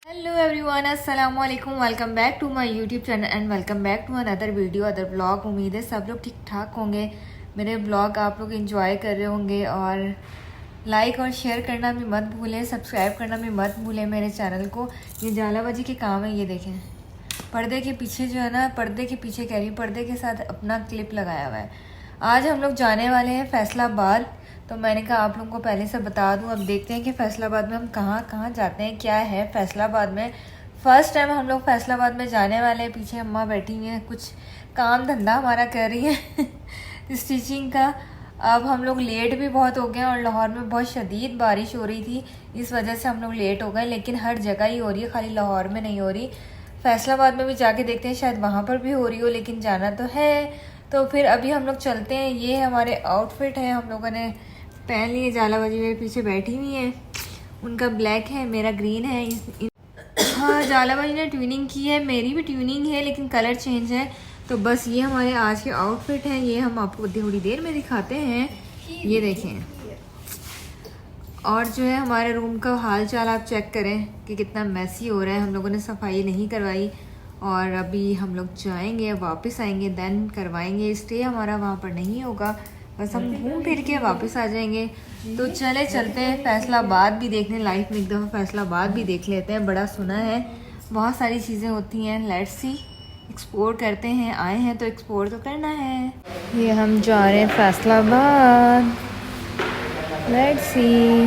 Hello everyone, अस्सलाम वालेकुम। Welcome back to my YouTube channel and welcome back to another video, other blog. उम्मीद है सब लोग ठीक ठाक होंगे। मेरे ब्लॉग आप लोग एंजॉय कर रहे होंगे और लाइक और शेयर करना भी मत भूलें, सब्सक्राइब करना भी मत भूलें मेरे चैनल को। ये जालाबाजी के काम है। ये देखें, पर्दे के पीछे जो है ना, पर्दे के पीछे कह रही हूँ, पर्दे के साथ अपना क्लिप लगाया हुआ है। आज हम लोग जाने वाले हैं फैसलाबाद। तो मैंने कहा आप लोगों को पहले से बता दूं। अब देखते हैं कि फैसलाबाद में हम कहाँ कहाँ जाते हैं, क्या है फैसलाबाद में। फ़र्स्ट टाइम हम लोग फैसलाबाद में जाने वाले हैं। पीछे अम्मा बैठी हुई हैं, कुछ काम धंधा हमारा कर रही है स्टिचिंग का। अब हम लोग लेट भी बहुत हो गए और लाहौर में बहुत शदीद बारिश हो रही थी, इस वजह से हम लोग लेट हो गए। लेकिन हर जगह ही हो रही है, खाली लाहौर में नहीं हो रही। फैसलाबाद में भी जाके देखते हैं, शायद वहाँ पर भी हो रही हो, लेकिन जाना तो है। तो फिर अभी हम लोग चलते हैं। ये हमारे आउटफिट है, हम लोगों ने पहन लिए। जालाबाजी मेरे पीछे बैठी हुई है, उनका ब्लैक है, मेरा ग्रीन है। हाँ, जालाबाजी ने ट्यूनिंग की है, मेरी भी ट्यूनिंग है लेकिन कलर चेंज है। तो बस ये हमारे आज के आउटफिट हैं। ये हम आपको थोड़ी देर में दिखाते हैं। ये देखें। और जो है हमारे रूम का हाल चाल आप चेक करें कि कितना मैसी हो रहा है। हम लोगों ने सफाई नहीं करवाई और अभी हम लोग जाएंगे, वापस आएंगे, देन करवाएंगे। स्टे हमारा वहाँ पर नहीं होगा, बस हम घूम फिर के वापस आ जाएंगे। तो चले चलते हैं फैसलाबाद भी देखने। लाइफ में एक दफ़ा फैसलाबाद भी देख लेते हैं, बड़ा सुना है, बहुत सारी चीज़ें होती हैं। लेट्स सी, एक्सप्लोर करते हैं। आए हैं तो एक्सप्लोर तो करना है। ये हम जा रहे हैं फैसलाबाद। लेट्स सी,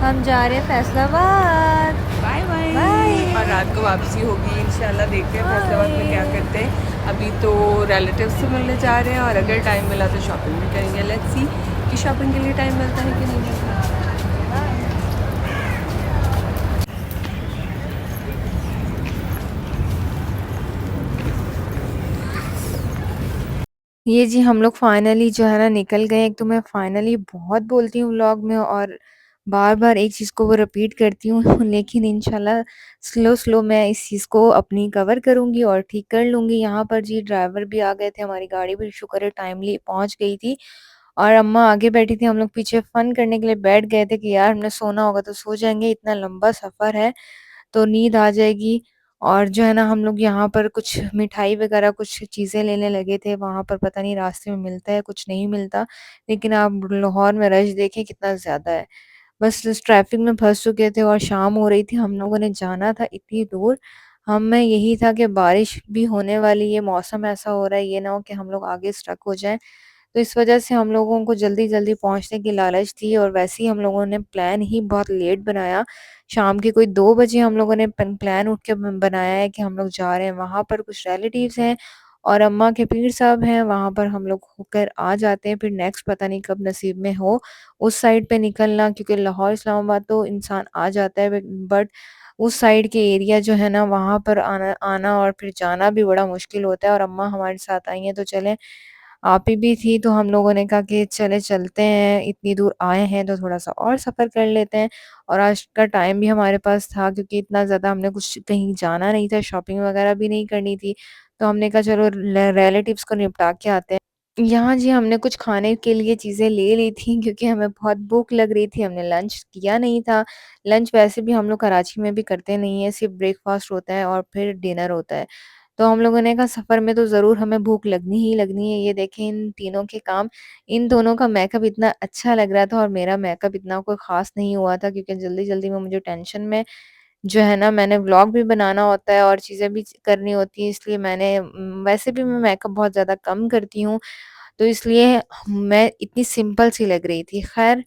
हम जा रहे हैं फैसलाबाद। Bye bye. बाय। और रात को वापसी होगी इंशाल्लाह। देखते हैं फैसलाबाद में क्या करते हैं। अभी तो रिलेटिव्स से मिलने जा रहे हैं और अगर टाइम मिला तो शॉपिंग भी करेंगे। लेट्स सी कि शॉपिंग के लिए टाइम मिलता है कि नहीं मिलता। ये जी हम लोग फाइनली जो है ना निकल गए। एक तो मैं फाइनली बहुत बोलती हूँ व्लॉग में और बार बार एक चीज़ को वो रिपीट करती हूँ लेकिन इंशाल्लाह स्लो स्लो मैं इस चीज़ को अपनी कवर करूँगी और ठीक कर लूँगी। यहाँ पर जी ड्राइवर भी आ गए थे, हमारी गाड़ी भी शुक्र है टाइमली पहुँच गई थी और अम्मा आगे बैठी थी। हम लोग पीछे फ़न करने के लिए बैठ गए थे कि यार हमने सोना होगा तो सो जाएंगे, इतना लंबा सफ़र है तो नींद आ जाएगी। और जो है ना हम लोग यहाँ पर कुछ मिठाई वगैरह कुछ चीज़ें लेने लगे थे, वहाँ पर पता नहीं रास्ते में मिलता है कुछ नहीं मिलता। लेकिन आप लाहौर में रश देखें कितना ज़्यादा है। बस इस ट्रैफिक में फंस चुके थे और शाम हो रही थी, हम लोगों ने जाना था इतनी दूर। हमें यही था कि बारिश भी होने वाली है, मौसम ऐसा हो रहा है, ये ना हो कि हम लोग आगे स्टक हो जाएं। तो इस वजह से हम लोगों को जल्दी-जल्दी पहुँचने की लालच थी और वैसे ही हम लोगों ने प्लान ही बहुत लेट बनाया। शाम के कोई 2 बजे हम लोगों ने प्लान उठ के बनाया है कि हम लोग जा रहे हैं, वहाँ पर कुछ रिलेटिव्स हैं और अम्मा के पीर साहब हैं, वहाँ पर हम लोग होकर आ जाते हैं। फिर नेक्स्ट पता नहीं कब नसीब में हो उस साइड पे निकलना, क्योंकि लाहौर इस्लामाबाद तो इंसान आ जाता है बट उस साइड के एरिया जो है ना वहाँ पर आना आना और फिर जाना भी बड़ा मुश्किल होता है। और अम्मा हमारे साथ आई हैं तो चलें, आप ही भी थी तो हम लोगों ने कहा कि चले चलते हैं, इतनी दूर आए हैं तो थोड़ा-सा और सफ़र कर लेते हैं। और आज का टाइम भी हमारे पास था क्योंकि इतना ज़्यादा हमने कुछ कहीं जाना नहीं था, शॉपिंग वगैरह भी नहीं करनी थी। तो हमने कहा चलो रिलेटिव्स को निपटा के आते हैं। यहाँ जी हमने कुछ खाने के लिए चीज़ें ले ली थी क्योंकि हमें बहुत भूख लग रही थी, हमने लंच किया नहीं था। लंच वैसे भी हम लोग कराची में भी करते नहीं हैं, सिर्फ़ ब्रेकफ़ास्ट होता है और फिर डिनर होता है। तो हम लोगों ने कहा सफ़र में तो ज़रूर हमें भूख लगनी ही लगनी है। ये देखें इन तीनों के काम, इन दोनों का मेकअप इतना अच्छा लग रहा था और मेरा मेकअप इतना कोई ख़ास नहीं हुआ था क्योंकि जल्दी-जल्दी में मुझे टेंशन में जो है ना मैंने व्लॉग भी बनाना होता है और चीज़ें भी करनी होती हैं, इसलिए मैंने वैसे भी मैं मेकअप बहुत ज़्यादा कम करती हूँ, तो इसलिए मैं इतनी सिंपल सी लग रही थी। ख़ैर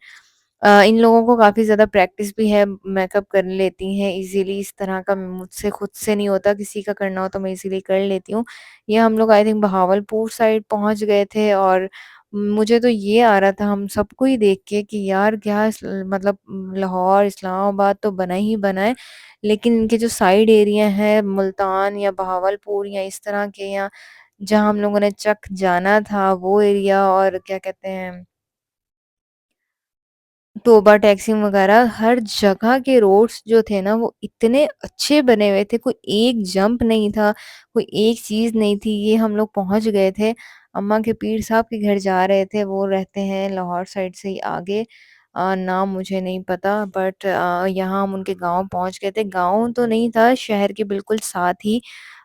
इन लोगों को काफ़ी ज़्यादा प्रैक्टिस भी है, मेकअप कर लेती हैं इज़िली। इस तरह का मुझसे खुद से नहीं होता, किसी का करना हो तो मैं इज़िली कर लेती हूँ। ये हम लोग आई थिंक बहावलपुर साइड पहुँच गए थे और मुझे तो ये आ रहा था हम सबको ही देख के कि यार क्या मतलब लाहौर, इस्लामाबाद तो बना ही बना है, लेकिन इनके जो साइड एरिया हैं मुल्तान या बहावलपुर या इस तरह के, या जहाँ हम लोगों ने चक जाना था वो एरिया और क्या कहते हैं तोबा टैक्सी वगैरह, हर जगह के रोड्स जो थे ना वो इतने अच्छे बने हुए थे, कोई एक जंप नहीं था, कोई एक चीज़ नहीं थी। ये हम लोग पहुँच गए थे, अम्मा के पीर साहब के घर जा रहे थे, वो रहते हैं लाहौर साइड से ही आगे। नाम मुझे नहीं पता, बट यहाँ हम उनके गाँव पहुँच गए थे। गाँव तो नहीं था, शहर के बिल्कुल साथ ही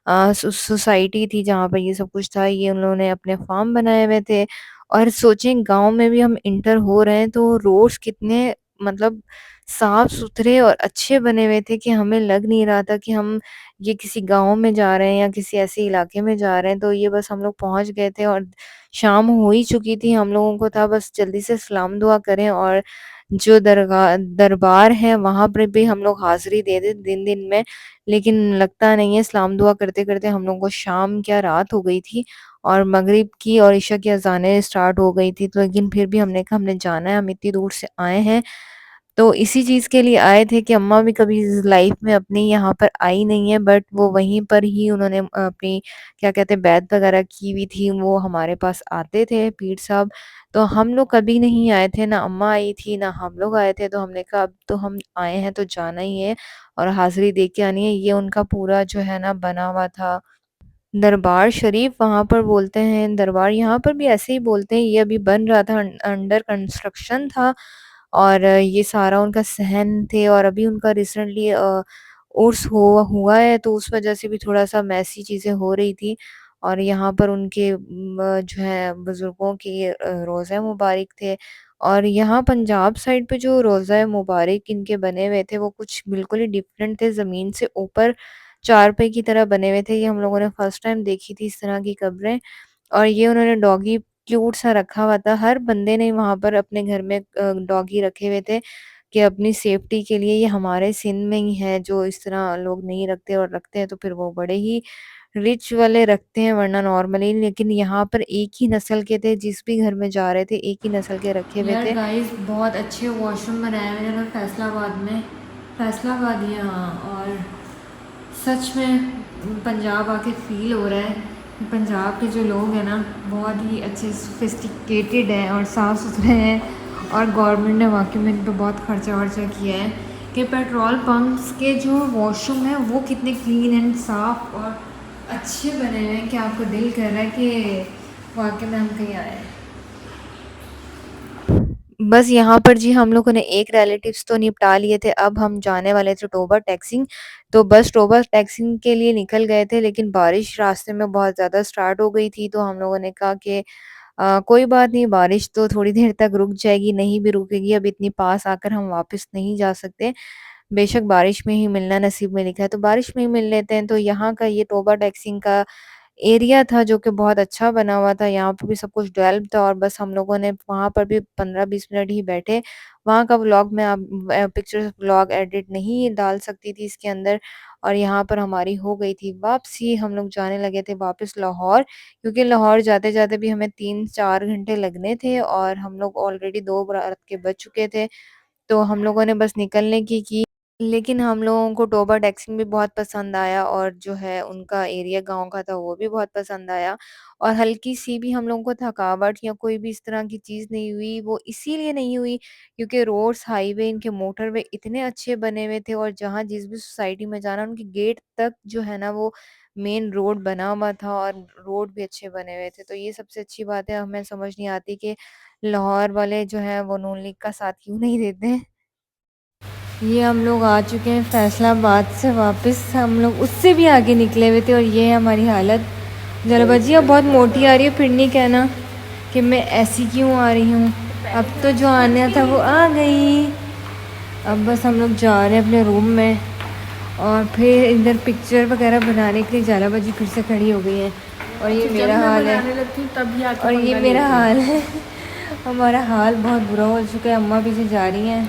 सोसाइटी थी जहाँ पे ये सब कुछ था। ये उन लोगों ने अपने फार्म बनाए हुए थे और सोचें गाँव में भी हम इंटर हो रहे हैं तो रोड्स कितने मतलब साफ-सुथरे और अच्छे बने हुए थे कि हमें लग नहीं रहा था कि हम ये किसी गाँव में जा रहे हैं या किसी ऐसे इलाके में जा रहे हैं। तो ये बस हम लोग पहुँच गए थे और शाम हो ही चुकी थी। हम लोगों को था बस जल्दी से सलाम दुआ करें और जो दरबार है वहाँ पर भी हम लोग हाज़िरी दे दें दिन-दिन में। लेकिन लगता नहीं है, सलाम दुआ करते-करते हम लोगों को शाम क्या रात हो गई थी और मगरिब की और इशा की अज़ानें स्टार्ट हो गई थी। तो लेकिन फिर भी हमने कहा हमने जाना है, हम इतनी दूर से आए हैं, तो इसी चीज़ के लिए आए थे कि अम्मा भी कभी लाइफ में अपनी यहाँ पर आई नहीं है, बट वो वहीं पर ही उन्होंने अपनी क्या कहते हैं बैत वगैरह की हुई थी, वो हमारे पास आते थे पीर साहब। तो हम लोग कभी नहीं आए थे, ना अम्मा आई थी, ना हम लोग आए थे, तो हमने कहा अब तो हम आए हैं तो जाना ही है और हाज़िरी दे के आनी है। ये उनका पूरा जो है ना बना हुआ था दरबार शरीफ, वहाँ पर बोलते हैं दरबार, यहाँ पर भी ऐसे ही बोलते हैं। ये अभी बन रहा था, अंडर कंस्ट्रक्शन था और ये सारा उनका सहन थे और अभी उनका रिसेंटली उर्स हुआ है, तो उस वज़ह से भी थोड़ा-सा मेसी चीज़ें हो रही थी और यहाँ पर उनके जो है बुज़ुर्गों के रोज़ा मुबारक थे और यहाँ पंजाब साइड पे जो रोज़ा मुबारक इनके बने हुए थे, वो कुछ बिल्कुल ही डिफरेंट थे, ज़मीन से ऊपर चारपाई की तरह बने हुए थे। ये हम लोगों ने फर्स्ट टाइम देखी थी इस तरह की कब्रें और ये उन्होंने डॉगी क्यूट सा रखा हुआ था। हर बंदे ने वहाँ पर अपने घर में डॉगी रखे हुए थे कि अपनी सेफ्टी के लिए। ये हमारे सिंध में ही है जो इस तरह लोग नहीं रखते और रखते हैं तो फिर वो बड़े ही रिच वाले रखते हैं, वरना नॉर्मली। लेकिन यहाँ पर एक ही नस्ल के थे, जिस भी घर में जा रहे थे एक ही नस्ल के रखे हुए यार थे। गाइस बहुत अच्छे वॉशरूम बनाए हुए हैं फैसलाबाद में, फैसलाबाद ही, हाँ। और सच में पंजाब आके फ़ील हो रहा है कि पंजाब के जो लोग हैं ना बहुत ही अच्छे सोफिस्टिकेटेड हैं और साफ़ सुथरे हैं और गवर्नमेंट ने वाकई में इन पर बहुत खर्चा वर्चा किया है कि पेट्रोल पंप्स के जो वॉशरूम हैं वो कितने क्लीन एंड साफ़ और अच्छे बने हुए हैं कि आपको दिल कर रहा है कि वाकई में हम कहीं आए हैं। बस यहाँ पर जी हम लोगों ने एक रिलेटिव्स तो निपटा लिए थे, अब हम जाने वाले थे टोबा टैक्सिंग। तो बस टोबा टैक्सिंग के लिए निकल गए थे, लेकिन बारिश रास्ते में बहुत ज़्यादा स्टार्ट हो गई थी, तो हम लोगों ने कहा कि कोई बात नहीं, बारिश तो थोड़ी देर तक रुक जाएगी, नहीं भी रुकेगी, अब इतनी पास आकर हम वापस नहीं जा सकते। बेशक बारिश में ही मिलना नसीब में लिखा है, तो बारिश में ही मिल लेते हैं। तो यहाँ का ये टोबा टैक्सिंग का एरिया था जो कि बहुत अच्छा बना हुआ था, यहाँ पे भी सब कुछ डेवलप था और बस हम लोगों ने वहाँ पर भी 15-20 मिनट ही बैठे। वहाँ का व्लॉग मैं अब पिक्चर्स व्लॉग एडिट नहीं डाल सकती थी इसके अंदर और यहाँ पर हमारी हो गई थी वापसी। हम लोग जाने लगे थे वापस लाहौर, क्योंकि लाहौर जाते-जाते भी हमें 3-4 घंटे लगने थे और हम लोग ऑलरेडी 2 रात के बज चुके थे। तो हम लोगों ने बस निकलने की। लेकिन हम लोगों को टोबा टैक्सिंग भी बहुत पसंद आया और जो है उनका एरिया गाँव का था वो भी बहुत पसंद आया और हल्की-सी भी हम लोगों को थकावट या कोई भी इस तरह की चीज़ नहीं हुई। वो इसीलिए नहीं हुई क्योंकि रोड्स, हाईवे, इनके मोटरवे इतने अच्छे बने हुए थे और जहाँ जिस भी सोसाइटी में जाना उनके गेट तक जो है ना वो मेन रोड बना हुआ था और रोड भी अच्छे बने हुए थे। तो ये सबसे अच्छी बात है, हमें समझ नहीं आती कि लाहौर वाले जो हैं वो नून लीग का साथ क्यों नहीं देते हैं। ये हम लोग आ चुके हैं फैसलाबाद से वापस, हम लोग उससे भी आगे निकले हुए थे और ये है हमारी हालत। जलबजी अब बहुत मोटी आ रही है, फिर नहीं कहना कि मैं ऐसी क्यों आ रही हूँ। अब तो जो आना था वो आ गई। अब बस हम लोग जा रहे हैं अपने रूम में और फिर इधर पिक्चर वगैरह बनाने के लिए जलाबजी फिर से खड़ी हो गई है और ये मेरा हाल है और ये मेरा हाल है। हमारा हाल बहुत बुरा हो चुका है, अम्मा पीछे जा रही हैं।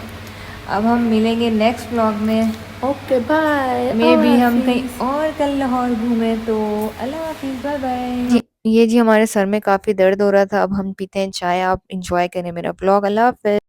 अब हम मिलेंगे नेक्स्ट व्लॉग में। Okay bye. मे भी हम कहीं और कल लाहौर घूमें, तो अल्लाह हाफिज़, बाय बाय। जी, ये जी हमारे सर में काफ़ी दर्द हो रहा था, अब हम पीते हैं चाय, आप एन्जॉय करें मेरा व्लॉग। अल्लाह हाफ़िज़।